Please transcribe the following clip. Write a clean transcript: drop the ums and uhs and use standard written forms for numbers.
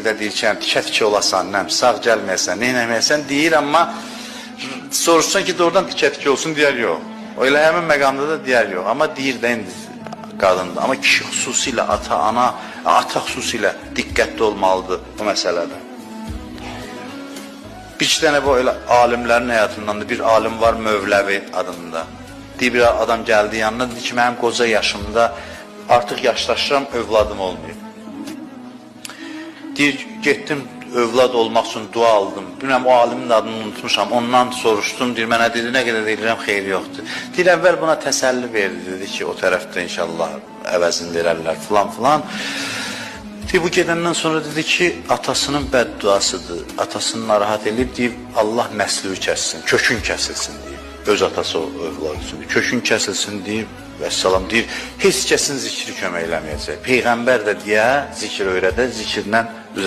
deyir ki, tikə-tikə olasan, sağ gəlməyəsən, neynəməyəsən deyir, amma soruşsan ki, doğrudan tikə-tikə olsun, deyər yox. O elə həmin məqamda da deyər yox, amma deyir də indi qadındır. Amma kişi xüsusilə, ata xüsusilə diqqətli olmalıdır bu məsələdə. Bir-iki dənə bu elə alimlərin həyatından da bir alim var, Mövləvi adında. Deyir, bir adam gəldi yanına, dedi ki, mənim qoca yaşımda artıq yaşlaşıram, övladım olmayıb. Deyir, getdim, övlad olmaq üçün dua aldım. Bilməm, o alimin adını unutmuşam, ondan soruşdum, deyir, mənə dedi, nə qədər deyirəm, xeyri yoxdur. Deyir, əvvəl buna təsəlli verdi, dedi ki, o tərəfdə inşallah əvəzini verərlər, filan. Deyir, bu gedəndən sonra dedi ki, atasının bədduasıdır, atasını narahat edib, deyib, Allah nəsli kəssin, kökün kəsilsin, deyib. Öz atası o övlad üçün, kökün kəsilsin, deyib, vəssalam, deyir, heç kəsin zikri kömək eləməyəcək. Peyğəmbər də deyə, zikr öyrədə, zikirlə